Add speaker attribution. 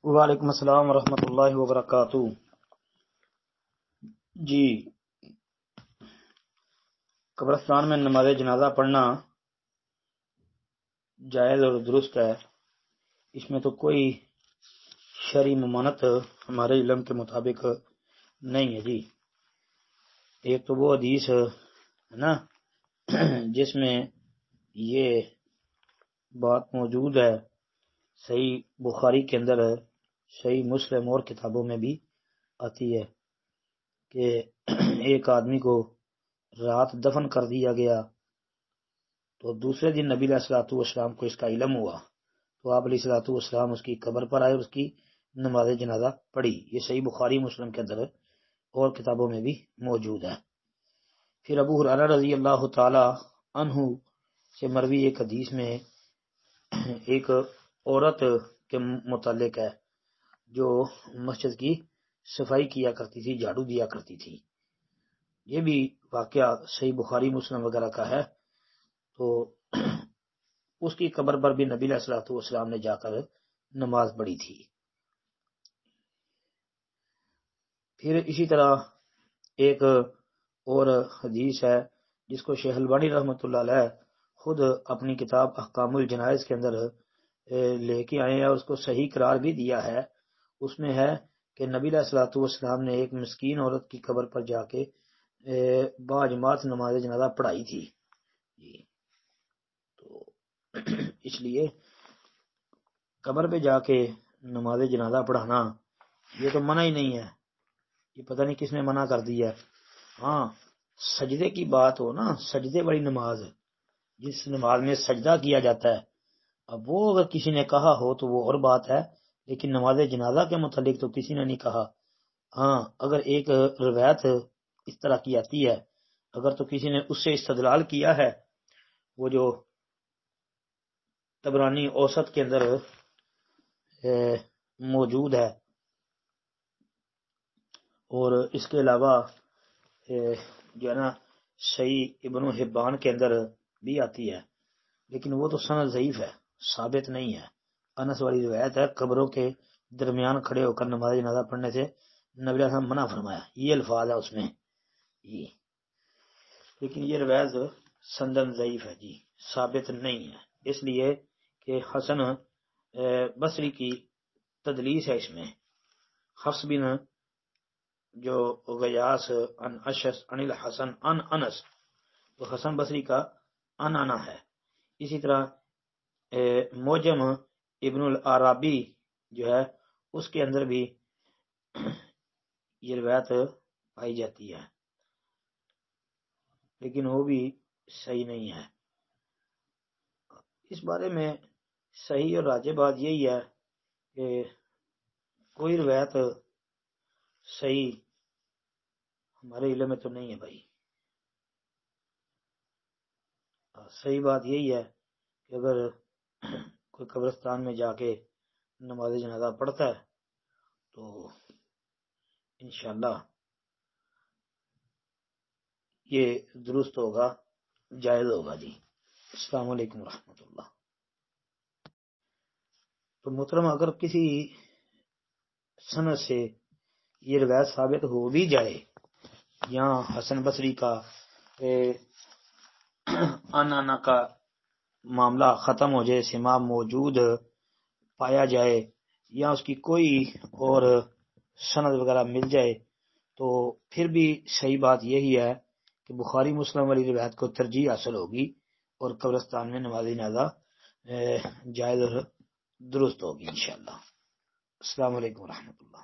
Speaker 1: وعلیکم السلام ورحمۃ اللہ وبرکاتہ۔ جی، قبرستان میں نماز جنازہ پڑھنا جائز اور درست ہے، اس میں تو کوئی شرعی ممانعت ہمارے علم کے مطابق نہیں ہے۔ جی، ایک تو وہ حدیث ہے نا جس میں یہ بات موجود ہے، صحیح بخاری کے اندر ہے، صحیح مسلم اور کتابوں میں بھی آتی ہے کہ ایک آدمی کو رات دفن کر دیا گیا تو دوسرے دن نبی علیہ الصلوۃ والسلام کو اس کا علم ہوا تو آپ علیہ الصلوۃ والسلام اس کی قبر پر آئے اور اس کی نماز جنازہ پڑھی۔ یہ صحیح بخاری مسلم کے اندر اور کتابوں میں بھی موجود ہے۔ پھر ابو ہریرہ رضی اللہ تعالی عنہ سے مروی ایک حدیث میں ایک عورت کے متعلق ہے جو مسجد کی صفائی کیا کرتی تھی، جھاڑو دیا کرتی تھی۔ یہ بھی واقعہ صحیح بخاری مسلم وغیرہ کا ہے۔ تو اس کی قبر پر بھی نبی علیہ الصلوۃ والسلام نے جا کر نماز پڑھی تھی۔ پھر اسی طرح ایک اور حدیث ہے جس کو شیخ البانی رحمۃ اللہ علیہ خود اپنی کتاب احکام الجنائز کے اندر لے کے آئے ہیں اور اس کو صحیح قرار بھی دیا ہے۔ اس میں ہے کہ نبی علیہ الصلوۃ والسلام نے ایک مسکین عورت کی قبر پر جا کے باجماعت نماز جنازہ پڑھائی تھی۔ جی، تو اس لیے قبر پہ جا کے نماز جنازہ پڑھانا یہ تو منع ہی نہیں ہے، یہ پتہ نہیں کس نے منع کر دیا ہے۔ ہاں، سجدے کی بات ہو نا، سجدے والی نماز، جس نماز میں سجدہ کیا جاتا ہے، اب وہ اگر کسی نے کہا ہو تو وہ اور بات ہے، لیکن نماز جنازہ کے متعلق تو کسی نے نہیں کہا۔ ہاں، اگر ایک روایت اس طرح کی آتی ہے، اگر تو کسی نے اس سے استدلال کیا ہے، وہ جو طبرانی اوسط کے اندر موجود ہے، اور اس کے علاوہ جو ہے نا صحیح ابن حبان کے اندر بھی آتی ہے، لیکن وہ تو سند ضعیف ہے، ثابت نہیں ہے۔ انس والی روایت ہے، قبروں کے درمیان کھڑے ہو کر نماز جنازہ پڑھنے سے نبی علیہ السلام منع فرمایا، یہ الفاظ ہے اس میں جی، لیکن یہ روایت سندن ضعیف ہے، جی ثابت نہیں ہے، اس لیے کہ حسن بصری کی تدلیس ہے اس میں۔ حفص بن جو غیاس ان اشس ان الحسن ان انس، تو حسن بصری کا ان انا ہے۔ اسی طرح موجم ابن العرابی جو ہے اس کے اندر بھی یہ روایت پائی جاتی ہے، لیکن وہ بھی صحیح نہیں ہے۔ اس بارے میں صحیح اور راجح بات یہی ہے کہ کوئی روایت صحیح ہمارے علم میں تو نہیں ہے بھائی۔ صحیح بات یہی ہے کہ اگر کوئی قبرستان میں جا کے نماز جنازہ پڑھتا ہے تو انشاءاللہ یہ درست ہوگا، جائز ہوگا۔ جی، السلام علیکم ورحمۃ اللہ۔ تو محترم، اگر کسی سند سے یہ روایت ثابت ہو بھی جائے، یہاں حسن بصری کا انانا کا معاملہ ختم ہو جائے، سماع موجود پایا جائے، یا اس کی کوئی اور سند وغیرہ مل جائے، تو پھر بھی صحیح بات یہی ہے کہ بخاری مسلم والی روایت کو ترجیح حاصل ہوگی اور قبرستان میں نماز جنازہ جائز اور درست ہوگی انشاءاللہ۔ السلام علیکم ورحمۃ اللہ۔